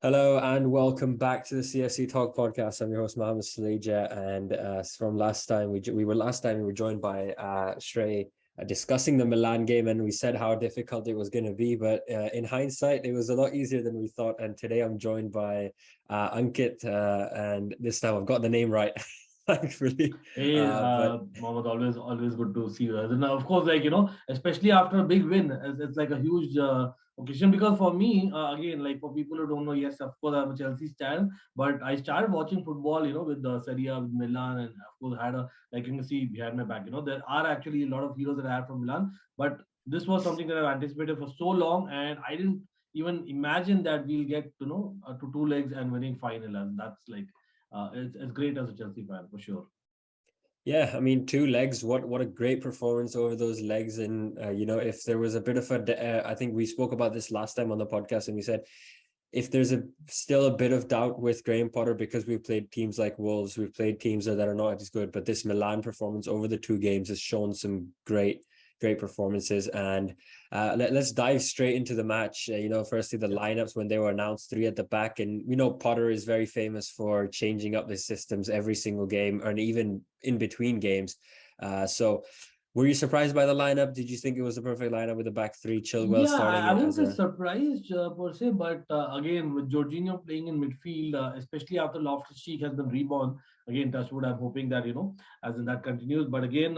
Hello and welcome back to the CFC Talk podcast. I'm your host Mohammed Saleja, and from last time we were joined by Shrey discussing the Milan game, and we said how difficult it was going to be. But in hindsight, it was a lot easier than we thought. And today I'm joined by Ankit, and this time I've got the name right, thankfully. Hey, But Mohammed, always good to see you. And of course, especially after a big win, it's like a huge occasion because for me, again, like for people who don't know, yes, of course, I'm a Chelsea stan, but I started watching football, with the Serie A, with Milan, and of course, had a like you can see behind my back, there are actually a lot of heroes that I have from Milan, but this was something that I've anticipated for so long, and I didn't even imagine that we'll get to two legs and winning final, and that's like it's great as a Chelsea fan for sure. yeah, I mean, two legs. What a great performance over those legs. And if there was a bit of I think we spoke about this last time on the podcast, and we said if there's still a bit of doubt with Graham Potter because we've played teams like Wolves, we've played teams that are not as good, but this Milan performance over the two games has shown some great performances. And let's dive straight into the match. Firstly, the lineups when they were announced, three at the back. And we know Potter is very famous for changing up the systems every single game and even in between games. So were you surprised by the lineup? Did you think it was the perfect lineup with the back three, Chilwell Yeah, starting I it wouldn't as say a... surprised per se, but again, with Jorginho playing in midfield, especially after Loftus-Cheek has been reborn, again, touchwood, I'm hoping that, as in that continues. But again,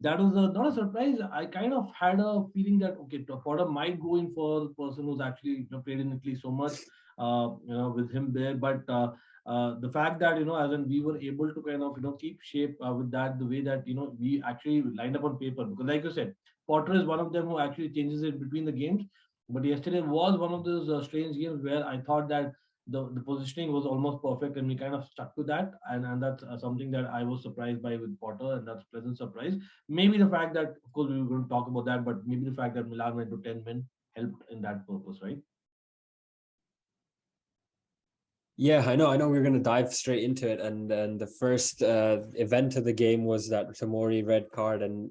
that was not a surprise. I kind of had a feeling that, okay, Potter might go in for the person who's actually played in Italy so much, with him there. But the fact that, as in we were able to kind of, keep shape with that, the way that, we actually lined up on paper. Because like you said, Potter is one of them who actually changes it between the games. But yesterday was one of those strange games where I thought that the positioning was almost perfect and we kind of stuck to that. And that's something that I was surprised by with Potter, and that's pleasant surprise. Maybe the fact that, of course, we were going to talk about that, but maybe the fact that Milan went to 10 men helped in that purpose, right? Yeah, I know we're going to dive straight into it, and the first event of the game was that Tomori red card. And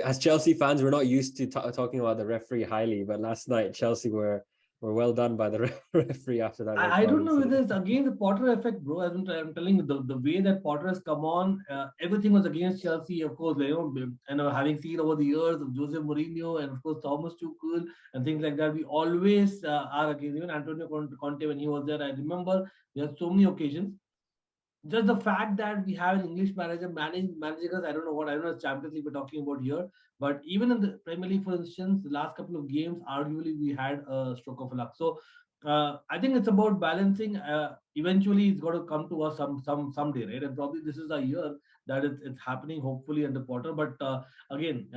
as Chelsea fans, we're not used to talking about the referee highly, but last night Chelsea were well done by the referee after that red I card don't know incident. whether it's again the Potter effect, bro. As I'm telling you, the way that Potter has come on, everything was against Chelsea, of course. And having seen over the years of Jose Mourinho and of course Thomas Tuchel and things like that, we always are against. Even Antonio Conte when he was there, I remember there are so many occasions. Just the fact that we have an English manager managing us, I don't know what, I don't know if Champions League we're talking about here, but even in the Premier League, for instance, the last couple of games, arguably we had a stroke of luck. So I think it's about balancing. Eventually, it's got to come to us someday, right? And probably this is a year that it's happening. Hopefully under Potter, but again.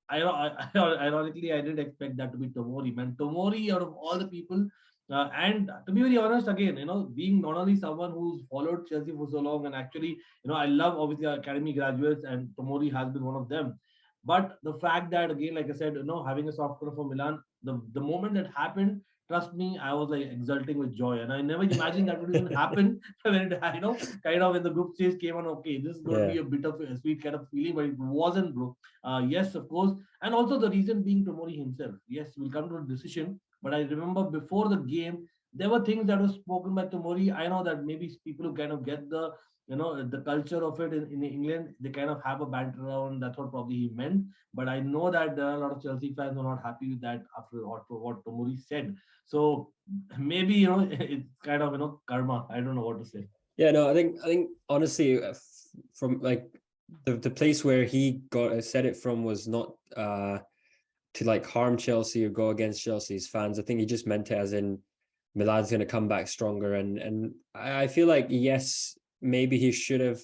Ironically, I didn't expect that to be Tomori. Man, Tomori, out of all the people, and to be very honest, again, being not only someone who's followed Chelsea for so long, and actually, I love obviously academy graduates, and Tomori has been one of them. But the fact that, again, like I said, having a soft corner for Milan, the moment that happened, trust me, I was like exulting with joy, and I never imagined that would even happen when it, kind of when the group stage came on. Okay, this is going to Yeah. be a bit of a sweet kind of feeling, but it wasn't, bro. Yes, of course, and also the reason being Tomori himself. Yes, we'll come to a decision, but I remember before the game, there were things that were spoken by Tomori. I know that maybe people who kind of get the culture of it in England, they kind of have a banter around. That's what probably he meant. But I know that there are a lot of Chelsea fans who are not happy with that after what Tomori said. So maybe it's kind of karma. I don't know what to say. Yeah, no, I think honestly, from like the place where he got said it from was not to like harm Chelsea or go against Chelsea's fans. I think he just meant it as in Milan's going to come back stronger. And I feel like, yes, maybe he should have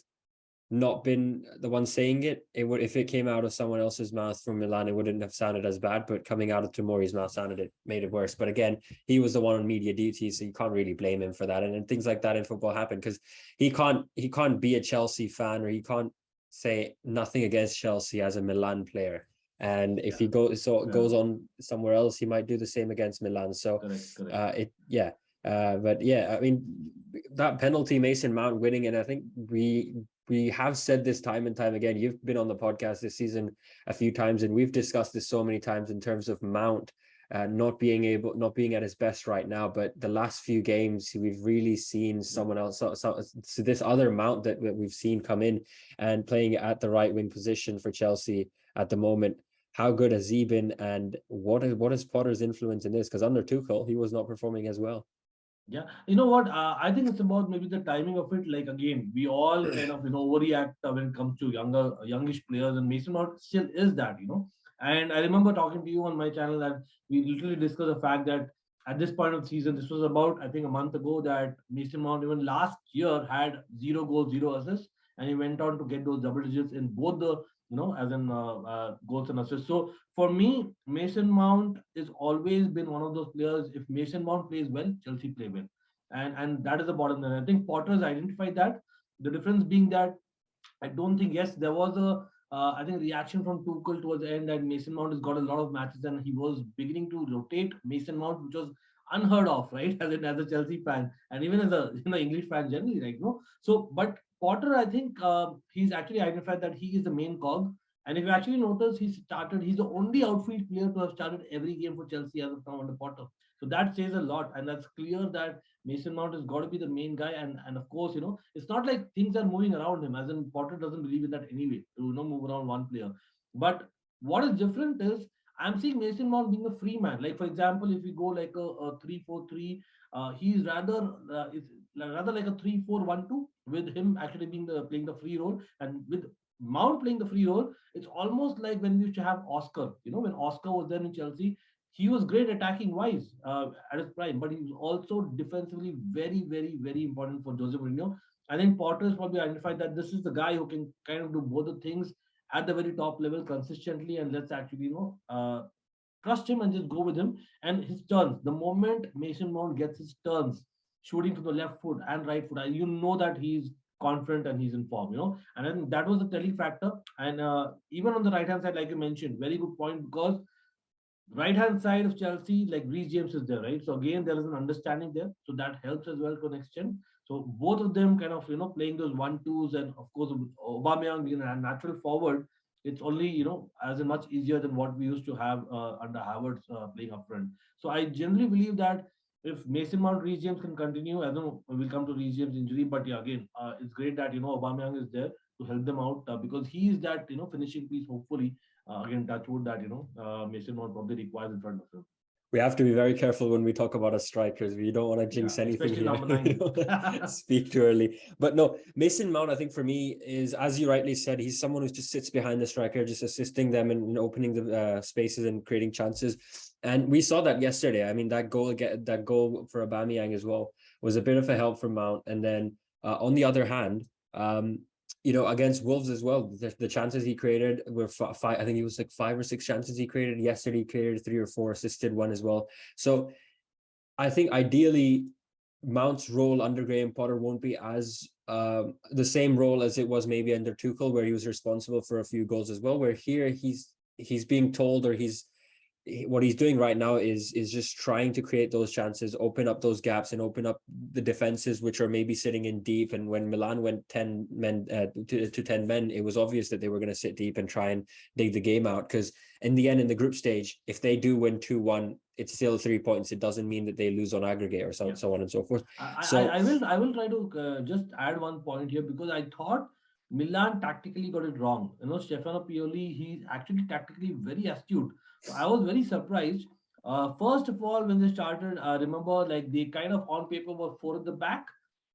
not been the one saying it. It would, if it came out of someone else's mouth from Milan, it wouldn't have sounded as bad. But coming out of Tomori's mouth made it worse. But again, he was the one on media duty, so you can't really blame him for that. And things like that in football happen because he can't be a Chelsea fan, or he can't say nothing against Chelsea as a Milan player. And if Yeah, he fair. goes on somewhere else, he might do the same against Milan. So, Correct, correct. it yeah. But yeah, I mean that penalty, Mason Mount winning, and I think we have said this time and time again. You've been on the podcast this season a few times, and we've discussed this so many times in terms of Mount not being at his best right now. But the last few games, we've really seen someone else. So this other Mount that we've seen come in and playing at the right wing position for Chelsea at the moment. How good has he been, and what is Potter's influence in this? Because under Tuchel, he was not performing as well. Yeah, you know what? I think it's about maybe the timing of it. Like again, we all kind of overreact when it comes to youngish players, and Mason Mount still is that. And I remember talking to you on my channel that we literally discussed the fact that at this point of the season, this was about I think a month ago, that Mason Mount even last year had 0 goals, 0 assists, and he went on to get those double digits in both the as in goals and assists. So for me, Mason Mount has always been one of those players. If Mason Mount plays well, Chelsea play well, and that is the bottom line. I think Potter's identified that. The difference being that I don't think, yes, there was a I think reaction from Tuchel towards the end that Mason Mount has got a lot of matches and he was beginning to rotate Mason Mount, which was unheard of, right? As a Chelsea fan and even as a English fan generally, right? No, so but Potter, I think he's actually identified that he is the main cog. And if you actually notice, he's the only outfield player to have started every game for Chelsea as of now under Potter. So that says a lot, and that's clear that Mason Mount has got to be the main guy, and of course, it's not like things are moving around him. As in Potter doesn't believe in that anyway to move around one player. But what is different is I'm seeing Mason Mount being a free man. Like for example, if we go like a 3-4-3, he's rather like a 3-4-1-2 with him actually being the playing the free role, and with Mount playing the free role, it's almost like when we used to have Oscar. When Oscar was there in Chelsea, he was great attacking wise at his prime, but he was also defensively very, very, very important for Jose Mourinho. I think Potter has probably identified that this is the guy who can kind of do both the things at the very top level consistently, and let's actually trust him and just go with him. And his turns, the moment Mason Mount gets his turns, shooting to the left foot and right foot, you know that he's confident and he's in form. And I think that was the telling factor. And even on the right hand side, like you mentioned, very good point, because right hand side of Chelsea, like Reece James is there, right? So again, there is an understanding there, so that helps as well to an extent. So both of them kind of playing those 1-2s, and of course Aubameyang being a natural forward, it's only as in much easier than what we used to have under Havertz playing up front. So I generally believe that if Mason Mount, Reece James can continue, I don't know we'll come to Reece James injury, but yeah, again, it's great that Aubameyang is there to help them out because he is that finishing piece. Hopefully, again, touch wood that Mason Mount probably requires in front of him. We have to be very careful when we talk about our strikers. We don't want to jinx anything especially here. number 9. Speak too early. But no, Mason Mount, I think for me is, as you rightly said, he's someone who just sits behind the striker, just assisting them and opening the spaces and creating chances. And we saw that yesterday. I mean, that goal for Aubameyang as well was a bit of a help from Mount. And then on the other hand, against Wolves as well, the chances he created were five. I think it was like 5 or 6 chances he created. Yesterday, he created 3 or 4, assisted 1 as well. So I think ideally, Mount's role under Graham Potter won't be as the same role as it was maybe under Tuchel, where he was responsible for a few goals as well. Where here he's being told, or what he's doing right now is just trying to create those chances, open up those gaps, and open up the defenses which are maybe sitting in deep. And when Milan went 10 men to 10 men, it was obvious that they were going to sit deep and try and dig the game out, because in the end, in the group stage, if they do win 2-1, it's still 3 points. It doesn't mean that they lose on aggregate or so on and so forth. I will try to just add one point here, because I thought Milan tactically got it wrong. Stefano Pioli, he's actually tactically very astute. So I was very surprised. First of all, when they started, remember, like they kind of on paper were 4 at the back,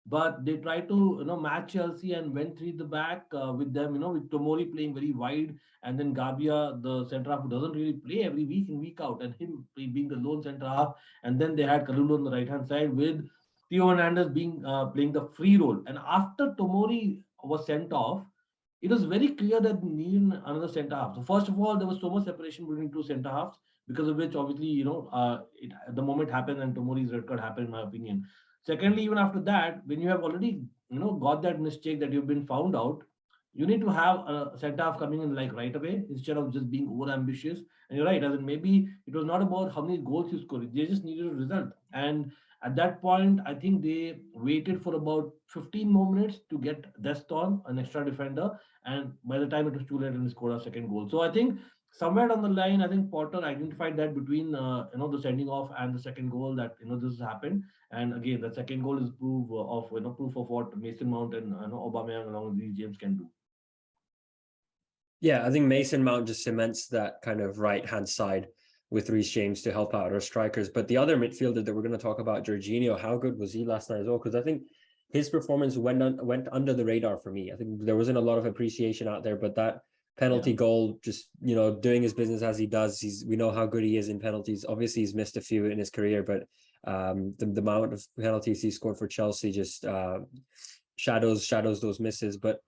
but they tried to match Chelsea and went 3 at the back with them. With Tomori playing very wide, and then Gabia, the centre half, who doesn't really play every week in week out, and him being the lone centre half, and then they had Kalulu on the right hand side with Theo Hernandez being playing the free role. And after Tomori was sent off, it was very clear that they needed another centre half. So first of all, there was so much separation between 2 centre halves, because of which obviously the moment happened and Tomori's red card happened, in my opinion. Secondly, even after that, when you have already got that mistake that you've been found out, you need to have a centre half coming in like right away instead of just being over ambitious. And you're right, as in maybe it was not about how many goals you scored; they just needed a result. And at that point, I think they waited for about 15 more minutes to get Deston, an extra defender, and by the time it was too late, and he scored a second goal. So I think somewhere down the line, I think Potter identified that between the sending off and the second goal that this has happened. And again, the second goal is proof of what Mason Mount and Aubameyang along with these James can do. Yeah, I think Mason Mount just cements that kind of right-hand side with Reece James to help out our strikers. But the other midfielder that we're going to talk about, Jorginho, how good was he last night as well? Because I think his performance went under the radar for me. I think there wasn't a lot of appreciation out there, but that Yeah. penalty goal, just doing his business as he does. We know how good he is in penalties. Obviously, he's missed a few in his career, but the amount of penalties he scored for Chelsea just shadows those misses. But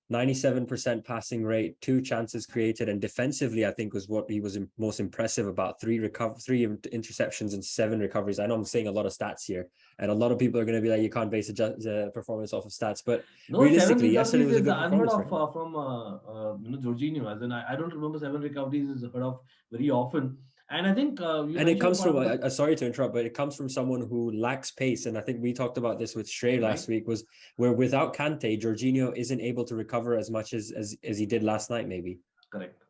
97% passing rate, 2 chances created, and defensively, I think was what he was most impressive about. 3 interceptions and 7 recoveries. I know I'm saying a lot of stats here, and a lot of people are going to be like, you can't base a performance off of stats, but No, seven realistically, yesterday recoveries was a is good unheard performance for of him. from Jorginho. As in, I don't remember 7 recoveries is heard of very often. And I think you And it mentioned a comes point from, about sorry to interrupt, but it comes from someone who lacks pace. And I think we talked about this with Stray right. last week, was where without Kante, Jorginho isn't able to recover as much as he did last night, maybe. Correct.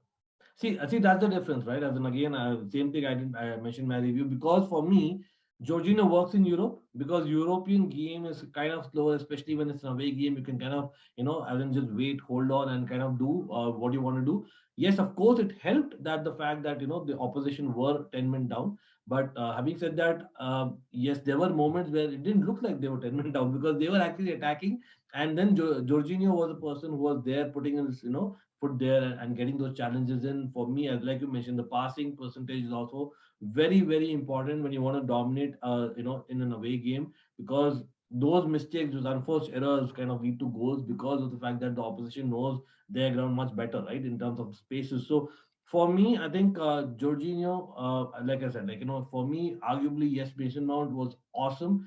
See, that's the difference, right? As in again, same thing I mentioned in my review because for me, Jorginho works in Europe because European game is kind of slower, especially when it's an away game. You can kind of as in just wait, hold on, and kind of do what you want to do. Yes, of course, it helped that the fact that the opposition were 10 men down. But having said that, yes, there were moments where it didn't look like they were 10 men down because they were actually attacking, and then Jorginho was a person who was there putting his put there and getting those challenges in. For me, as like you mentioned, the passing percentage is also very very important when you want to dominate in an away game, because those mistakes, those unforced errors kind of lead to goals because of the fact that the opposition knows their ground much better, right, in terms of spaces. So for me, I think Jorginho, like I said, for me, arguably, yes, Mason Mount was awesome.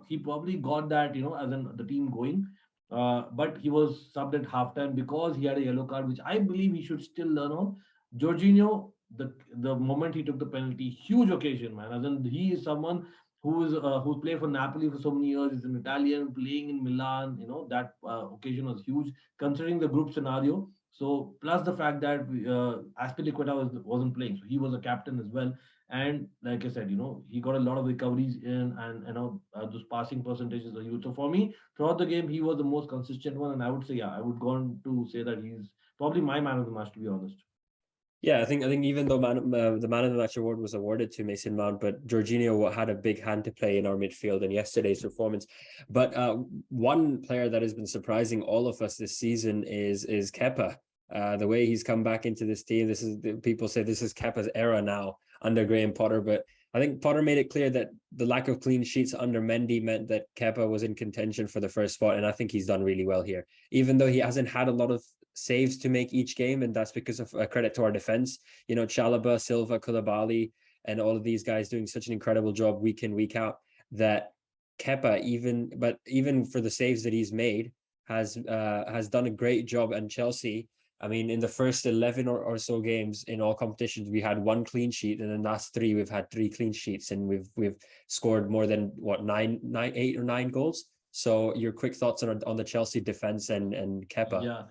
He probably got that, as in the team going, but he was subbed at halftime because he had a yellow card, which I believe he should still learn on. Jorginho, the moment he took the penalty, huge occasion, man. As in, he is someone who's played for Napoli for so many years. He's an Italian playing in Milan. That occasion was huge considering the group scenario. So plus the fact that Aspilicueta wasn't playing, so he was a captain as well. And like I said, he got a lot of recoveries in, and those passing percentages are huge. So for me, throughout the game, he was the most consistent one, and I would say, yeah, I would go on to say that he's probably my man of the match, to be honest. Yeah, I think even though the man of the match award was awarded to Mason Mount, but Jorginho had a big hand to play in our midfield in yesterday's performance. But one player that has been surprising all of us this season is Kepa. The way he's come back into this team, people say this is Kepa's era now under Graham Potter, but I think Potter made it clear that the lack of clean sheets under Mendy meant that Kepa was in contention for the first spot, and I think he's done really well here. Even though he hasn't had a lot of saves to make each game, and that's because of a credit to our defense. Chalaba, Silva, Koulibaly, and all of these guys doing such an incredible job week in, week out, that Kepa, even for the saves that he's made, has done a great job. And Chelsea, I mean, in the first 11 or so games in all competitions, we had 1 clean sheet, and in the last 3, we've had 3 clean sheets, and we've scored more than 8 or 9 goals. So your quick thoughts on the Chelsea defense and Kepa. Yeah.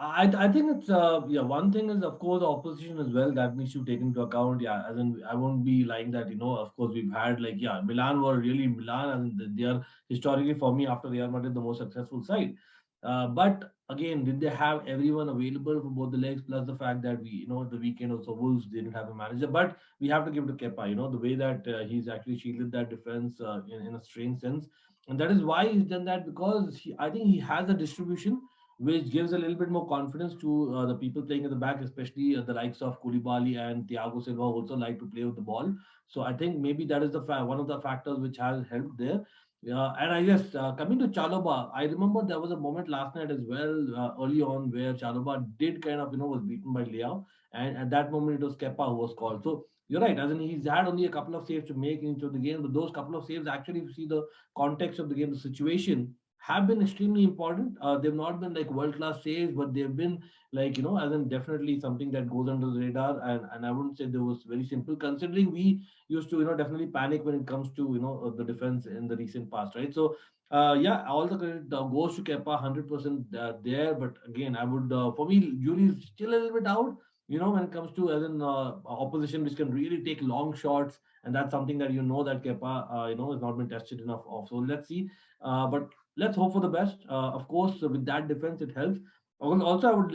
I think it's yeah, one thing is of course the opposition as well that needs to take into account. Yeah, as in I won't be lying that of course we've had like, yeah, Milan were really Milan, and they are historically for me after Real Madrid the most successful side. But again, did they have everyone available for both the legs? Plus the fact that we the weekend also Wolves didn't have a manager, but we have to give it to Kepa. The way that he's actually shielded that defense in a strange sense, and that is why he's done that because I think he has a distribution which gives a little bit more confidence to the people playing at the back, especially the likes of Koulibaly and Thiago Silva, who also like to play with the ball. So I think maybe that is the one of the factors which has helped there. And I guess coming to Chaloba, I remember there was a moment last night as well, early on, where Chaloba did kind of was beaten by Liao, and at that moment it was Kepa who was called. So you're right, as in he's had only a couple of saves to make into the game, but those couple of saves actually, if you see the context of the game, the situation, have been extremely important. They've not been like world class saves, but they've been like as in definitely something that goes under the radar. And I wouldn't say there was very simple considering we used to definitely panic when it comes to the defense in the recent past, right? So yeah, all the credit goes to Kepa 100% there. But again, I would for me, jury is still a little bit out. when it comes to as an opposition which can really take long shots, and that's something that that Kepa has not been tested enough of. So let's see, but let's hope for the best. Of course, with that defense, it helps. Also, I would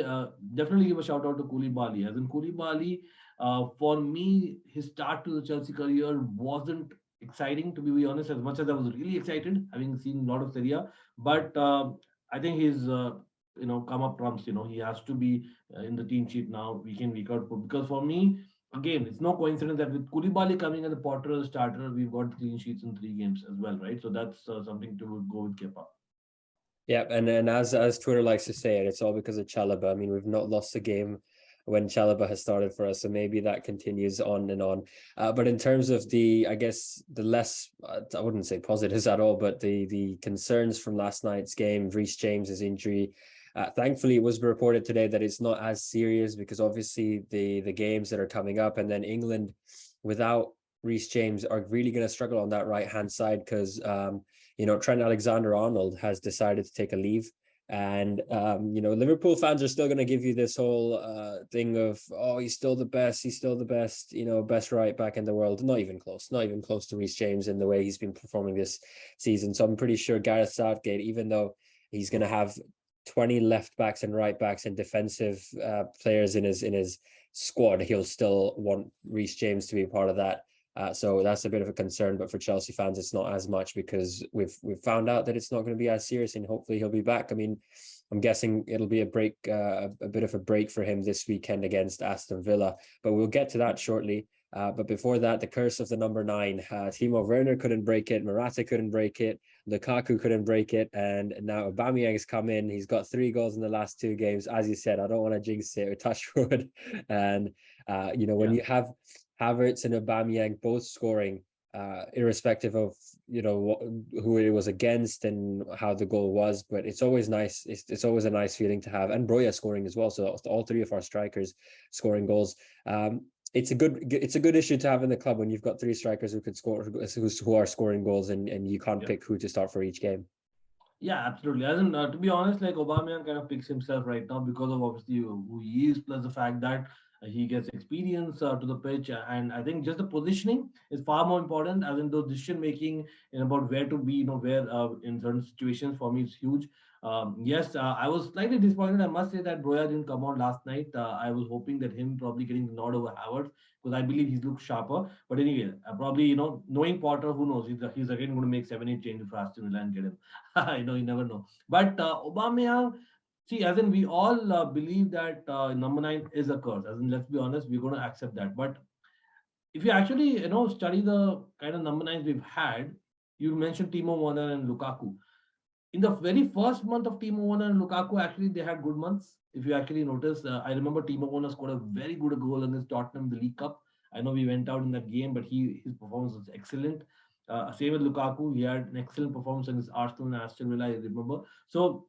definitely give a shout out to Koulibaly. As in Koulibaly, for me, his start to the Chelsea career wasn't exciting, to be honest. As much as I was really excited, having seen a lot of Serie A, but I think he's come up trumps. He has to be in the team sheet now, week in, week out. Because for me, again, it's no coincidence that with Koulibaly coming as the Potter as a starter, we've got clean sheets in 3 games as well, right? So that's something to go with Kepa. Yeah, and as Twitter likes to say it, it's all because of Chalobah. I mean, we've not lost a game when Chalobah has started for us, so maybe that continues on and on. But in terms of I guess the less, I wouldn't say positives at all, but the concerns from last night's game, Reece James's injury. Thankfully, it was reported today that it's not as serious because obviously the games that are coming up, and then England without Reece James are really going to struggle on that right hand side because Trent Alexander-Arnold has decided to take a leave. And Liverpool fans are still going to give you this whole thing of, oh, he's still the best, best right back in the world. Not even close to Reece James in the way he's been performing this season. So I'm pretty sure Gareth Southgate, even though he's going to have 20 left backs and right backs and defensive players in his squad, he'll still want Reece James to be a part of that. So that's a bit of a concern, but for Chelsea fans, it's not as much because we've found out that it's not going to be as serious, and hopefully he'll be back. I mean, I'm guessing it'll be a break, a bit of a break for him this weekend against Aston Villa, but we'll get to that shortly. But before that, the curse of the number 9. Timo Werner couldn't break it, Morata couldn't break it, Lukaku couldn't break it, and now Aubameyang's come in. He's got 3 goals in the last 2 games. As you said, I don't want to jinx it or touch wood. And when you have Havertz and Aubameyang both scoring, irrespective of who it was against and how the goal was, but it's always nice. It's always a nice feeling to have, and Broja scoring as well. So all 3 of our strikers scoring goals. It's a good issue to have in the club when you've got 3 strikers who could score, who are scoring goals, and you can't pick who to start for each game. Yeah, absolutely. As in, to be honest, like Aubameyang kind of picks himself right now because of obviously who he is, plus the fact that he gets experience to the pitch, and I think just the positioning is far more important. As in, those decision making in about where to be, where in certain situations for me it's huge. Yes, I was slightly disappointed. I must say that Broya didn't come out last night. I was hoping that him probably getting the nod over Howard because I believe he's looked sharper. But anyway, probably knowing Potter, who knows? He's again going to make 7-8 changes for Aston Villa and get him. You never know. But Aubameyang, see, as in we all believe that number 9 is a curse. As in, let's be honest, we're going to accept that. But if you actually study the kind of number 9s we've had, you mentioned Timo Werner and Lukaku. In the very first month of Timo Werner and Lukaku, actually they had good months. If you actually notice, I remember Timo Werner scored a very good goal against Tottenham in the League Cup. I know we went out in that game, but his performance was excellent. Same with Lukaku, he had an excellent performance against Arsenal and Aston Villa. I remember. So,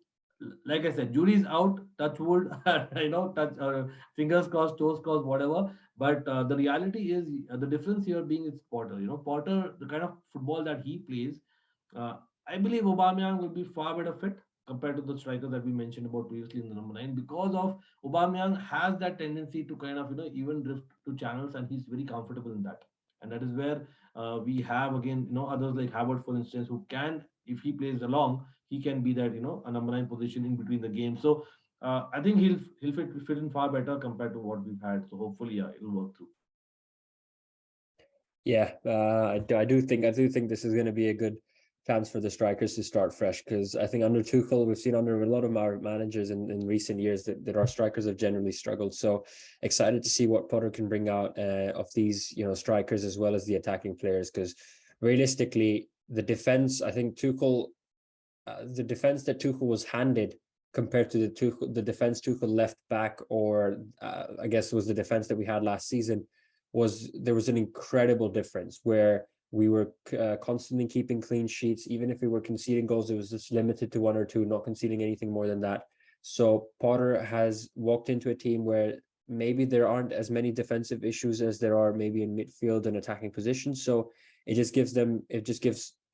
like I said, jury's out. Touch wood, touch fingers crossed, toes crossed, whatever. But the reality is the difference here being it's Potter. Potter, the kind of football that he plays. Uh, I believe Aubameyang will be far better fit compared to the striker that we mentioned about previously in the number 9 because of Aubameyang has that tendency to kind of even drift to channels, and he's very comfortable in that. And that is where we have again others like Havertz, for instance, who can, if he plays along, he can be that a number 9 position in between the games. So I think he'll fit in far better compared to what we've had. So hopefully, yeah, it'll work through. Yeah, I do think this is going to be a good chance for the strikers to start fresh because I think under Tuchel, we've seen under a lot of our managers in recent years that our strikers have generally struggled. So excited to see what Potter can bring out of these strikers as well as the attacking players, because realistically the defense, I think Tuchel, the defense that Tuchel was handed compared to the defense Tuchel left back, or I guess was the defense that we had last season, there was an incredible difference where we were constantly keeping clean sheets. Even if we were conceding goals, it was just limited to 1 or 2, not conceding anything more than that. So Potter has walked into a team where maybe there aren't as many defensive issues as there are maybe in midfield and attacking positions. So it just gives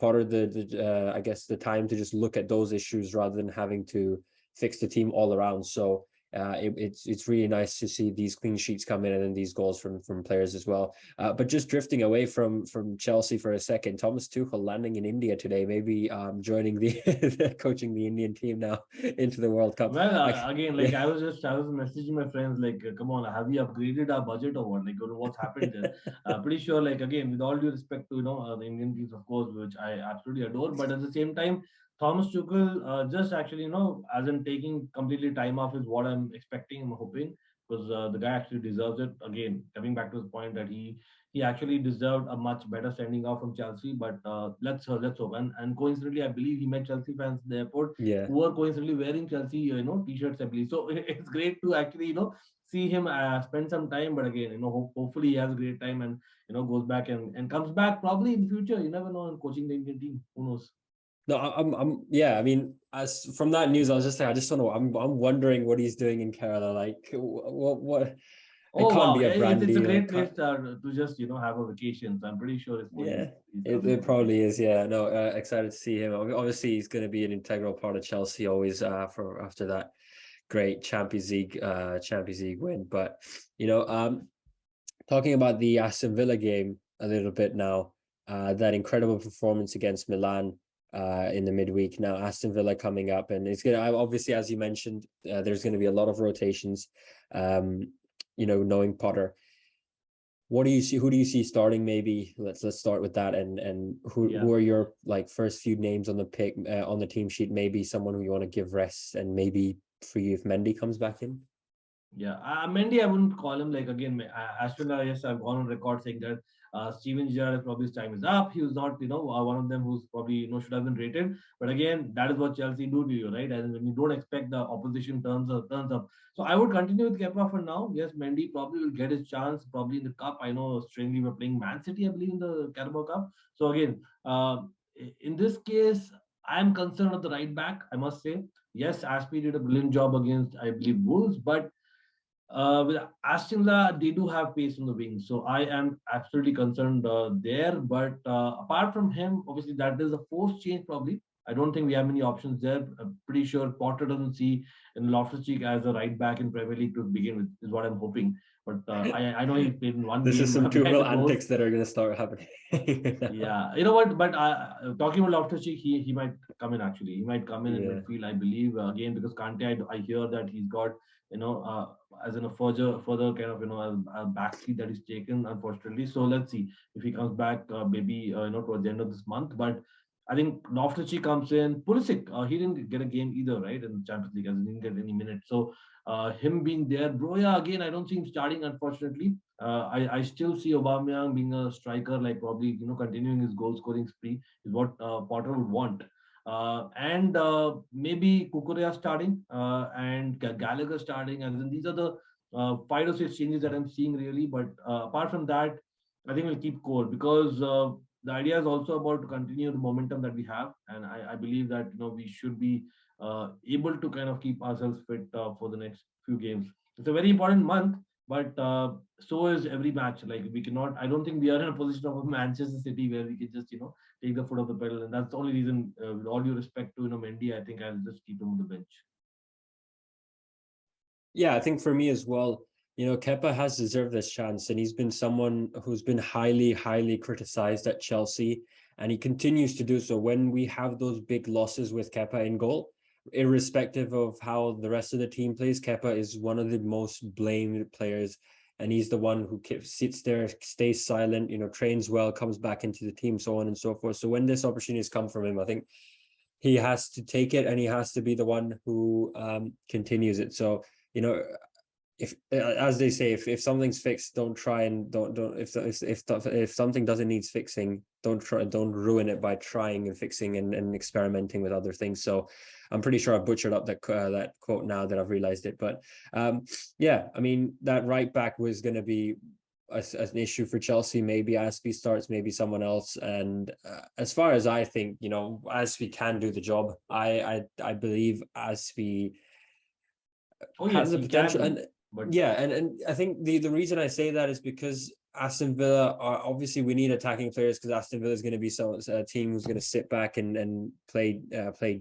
Potter the I guess the time to just look at those issues rather than having to fix the team all around. So it's really nice to see these clean sheets come in and then these goals from players as well. But just drifting away from Chelsea for a second, Thomas Tuchel landing in India today, maybe joining the coaching the Indian team now into the World Cup. Well, again, like Yeah. I was messaging my friends, like, come on, have we upgraded our budget or what? Like, what's happened there? Pretty sure, like, again, with all due respect to, the Indian teams, of course, which I absolutely adore, but at the same time, Thomas Tuchel, just actually, as in taking completely time off is what I'm expecting, I'm hoping, because the guy actually deserves it. Again, coming back to his point that he actually deserved a much better sending off from Chelsea, but let's hope. And coincidentally, I believe he met Chelsea fans at the airport Yeah. who are coincidentally wearing Chelsea, t-shirts, I believe. So it's great to actually, see him spend some time. But again, hopefully he has a great time and goes back and comes back probably in the future. You never know in coaching the Indian team. Who knows? No, yeah. I mean, as from that news, I was just saying, I just don't know. I'm wondering what he's doing in Kerala. Like, what? It Oh can't wow, be a yeah, brand it's a deal. great It place can't. to just have a vacation. So I'm pretty sure it's fine. Yeah, He's coming it over there. probably is. Yeah, no, excited to see him. Obviously, he's going to be an integral part of Chelsea always for after that great Champions League win. But you know, talking about the Aston Villa game a little bit now, that incredible performance against Milan in the midweek. Now Aston Villa coming up, and it's gonna obviously, as you mentioned, there's going to be a lot of rotations. Um, knowing Potter, what do you see? Who do you see starting? Maybe let's start with that. And Yeah. who are your like first few names on the pick on the team sheet? Maybe someone who you want to give rest, and maybe for you if Mendy comes back in. Yeah, Mendy, I wouldn't call him like again. Aston Villa, yes, I've gone on record saying that Steven Gerrard probably his time is up. He was not, one of them who's probably should have been rated. But again, that is what Chelsea do to you, right? And when you don't expect the opposition turns up. So I would continue with Kepa for now. Yes, Mendy probably will get his chance probably in the cup. I know, strangely, we're playing Man City, I believe, in the Carabao Cup. So again, in this case, I'm concerned of the right back. I must say, yes, Aspi did a brilliant job against, I believe, Wolves, but with Aston Villa, they do have pace on the wings, so I am absolutely concerned there. But apart from him, obviously that is a forced change. Probably, I don't think we have many options there. I'm pretty sure Potter doesn't see in Loftus-Cheek as a right back in Premier League to begin with, is what I'm hoping. But I know he played in one This is game some behind the Tuchel post. antics that are going to start happening. Yeah, you know what? But talking about Loftus-Cheek, he might come in actually. He might come in Yeah. midfield, I believe. Again, because Kante, I hear that he's got as in a further kind of a backseat that he's taken, unfortunately. So let's see if he comes back, maybe towards the end of this month. But I think Loftus-Cheek comes in. Pulisic, he didn't get a game either, right, in the Champions League, as he didn't get any minutes. So him being there, Broya again, I don't see him starting, unfortunately. I still see Aubameyang being a striker, like probably continuing his goal scoring spree is what Potter would want. And maybe Kukurea starting and Gallagher starting, and then these are the 5 or 6 changes that I'm seeing really. But apart from that, I think we'll keep core because the idea is also about to continue the momentum that we have, and I believe that we should be able to kind of keep ourselves fit for the next few games. It's a very important month, but so is every match. Like we cannot. I don't think we are in a position of Manchester City where we can just take the foot off the pedal, and that's the only reason. With all due respect to Mendy, I think I'll just keep him on the bench. Yeah, I think for me as well, Kepa has deserved this chance, and he's been someone who's been highly, highly criticized at Chelsea, and he continues to do so. When we have those big losses with Kepa in goal, irrespective of how the rest of the team plays, Kepa is one of the most blamed players, and he's the one who sits there, stays silent, trains well, comes back into the team, so on and so forth. So when this opportunity has come from him, I think he has to take it, and he has to be the one who continues it. So if as they say, if something's fixed, don't try and don't if something doesn't needs fixing, don't ruin it by trying and fixing and experimenting with other things. So I'm pretty sure I butchered up that quote now that I've realized it. But yeah, I mean, that right back was going to be an issue for Chelsea. Maybe Aspie starts, maybe someone else. And as far as I think, Aspie can do the job. I believe Aspie Oh has yes, the he can potential. do, And but yeah, and I think the reason I say that is because Aston Villa are obviously, we need attacking players, because Aston Villa is going to be a team who's going to sit back and play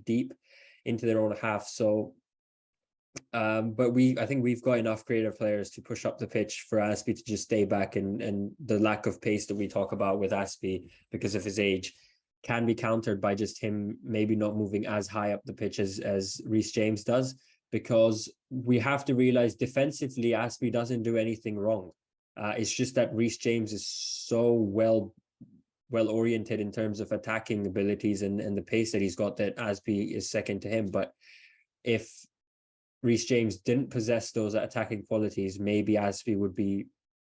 deep into their own half. So But I think we've got enough creative players to push up the pitch for Aspie to just stay back, and the lack of pace that we talk about with Aspie because of his age can be countered by just him maybe not moving as high up the pitch as Reece James does, because we have to realize defensively Aspie doesn't do anything wrong. It's just that Reece James is so well oriented in terms of attacking abilities and the pace that he's got that Aspie is second to him. But if Reece James didn't possess those attacking qualities, maybe Aspie would be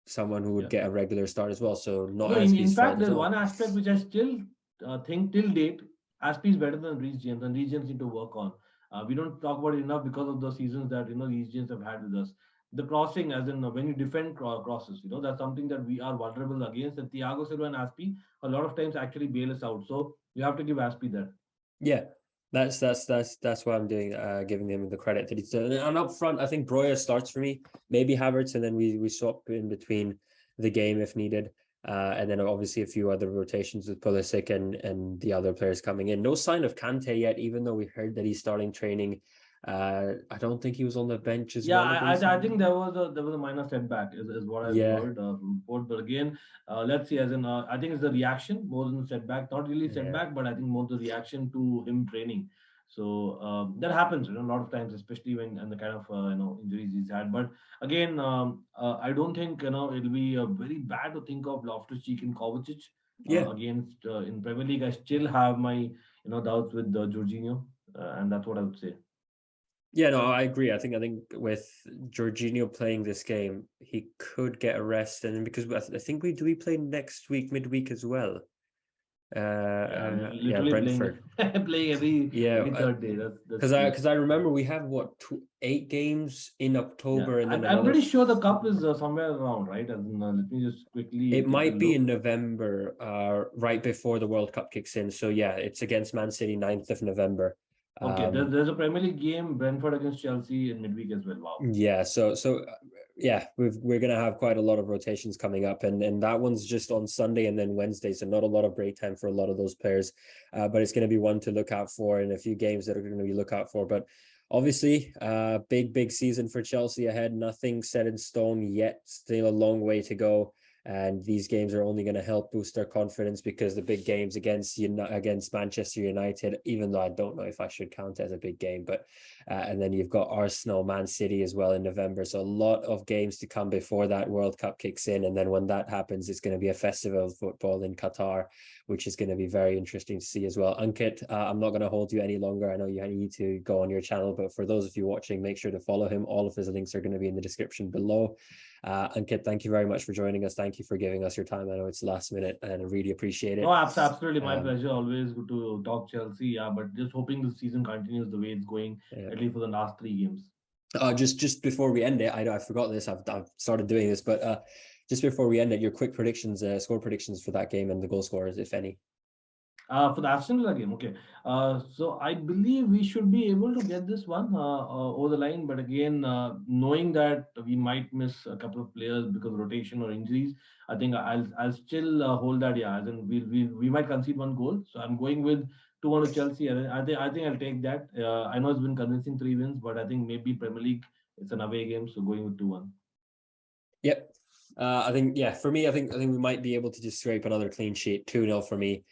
someone who would get a regular start as well. So not in Aspie's fact, fault as there's well. one aspect which I still think till date, Aspie is better than Reece James, and Reece James need to work on. We don't talk about it enough because of the seasons that Reece James have had with us. The crossing, as in when you defend crosses, that's something that we are vulnerable against. And Thiago Silva and Aspie a lot of times actually bail us out. So you have to give Aspie that. Yeah, that's why I'm doing giving him the credit that he's done. And up front, I think Breuer starts for me, maybe Havertz, and then we swap in between the game if needed. And then obviously a few other rotations with Pulisic and the other players coming in. No sign of Kante yet, even though we heard that he's starting training. I don't think he was on the bench as Yeah, well I think there was a minor setback is what I've Yeah, heard from report. But again, let's see. As in, I think it's the reaction more than the setback. Not really yeah, setback, but I think more the reaction to him training. So that happens, a lot of times, especially when and the kind of injuries he's had. But again, I don't think it'll be very bad to think of Loftus-Cheek and Kovacic yeah. against in Premier League. I still have my doubts with Jorginho, and that's what I would say. Yeah, no, I agree. I think with Jorginho playing this game, he could get a rest, and because I think we play next week midweek as well. Yeah, Yeah, literally playing Brentford. playing every Yeah, every third day. That's true. because I remember we have what 8 games in Yeah, October, and then I'm another. pretty sure the cup is somewhere around, right? As in, let me just quickly It take a might be in look. November, right before the World Cup kicks in. So yeah, it's against Man City, 9th of November. Okay, Um, there's a Premier League game, Brentford against Chelsea in midweek as well. Wow. Yeah, yeah, we're gonna have quite a lot of rotations coming up, and that one's just on Sunday and then Wednesday, so not a lot of break time for a lot of those players, but it's gonna be one to look out for, and a few games that are gonna be look out for. But obviously, big season for Chelsea ahead. Nothing set in stone yet. Still a long way to go. And these games are only going to help boost their confidence, because the big games against Manchester United, even though I don't know if I should count it as a big game, but and then you've got Arsenal, Man City as well in November. So a lot of games to come before that World Cup kicks in. And then when that happens, it's going to be a festival of football in Qatar, which is going to be very interesting to see as well. Ankit, I'm not going to hold you any longer. I know you need to go on your channel, but for those of you watching, make sure to follow him. All of his links are going to be in the description below. Ankit, thank you very much for joining us. Thank you for giving us your time. I know it's last minute, and I really appreciate it. No, absolutely my pleasure. Always good to talk Chelsea. Yeah, but just hoping the season continues the way it's going, at least for the last 3 games. Just before we end it, I forgot this. I've started doing this, but just before we end it, your quick predictions, score predictions for that game and the goal scorers, if any. For the Aston Villa game, okay. So I believe we should be able to get this one over the line. But again, knowing that we might miss a couple of players because of rotation or injuries, I think I'll still hold that. Yeah, as in we might concede one goal. So I'm going with 2-1 to Chelsea. And I think I'll take that. I know it's been convincing 3 wins, but I think maybe Premier League it's an away game, so going with 2-1. Yep. I think for me, I think we might be able to just scrape another clean sheet, 2-0 for me.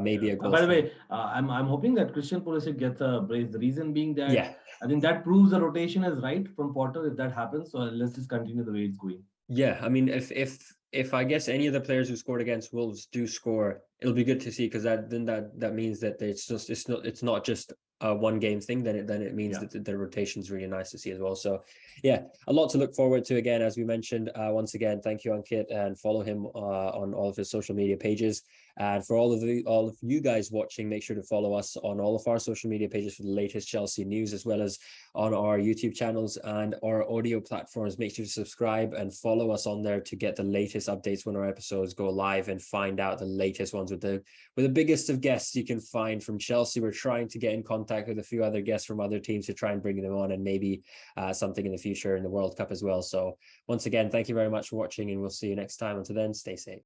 Maybe a goal. By the way, I'm hoping that Christian Pulisic gets a brace. The reason being that Yeah. I think that proves the rotation is right from Potter. If that happens, so let's just continue the way it's going. Yeah, I mean, if I guess any of the players who scored against Wolves do score, it'll be good to see, because that means that it's not just a one game thing. Then it means that the rotation's really nice to see as well. So yeah, a lot to look forward to. Again, as we mentioned, once again, thank you, Ankit, and follow him on all of his social media pages. And for all of you guys watching, make sure to follow us on all of our social media pages for the latest Chelsea news, as well as on our YouTube channels and our audio platforms. Make sure to subscribe and follow us on there to get the latest updates when our episodes go live, and find out the latest ones with the biggest of guests you can find from Chelsea. We're trying to get in contact with a few other guests from other teams to try and bring them on, and maybe something in the future in the World Cup as well. So once again, thank you very much for watching, and we'll see you next time. Until then, stay safe.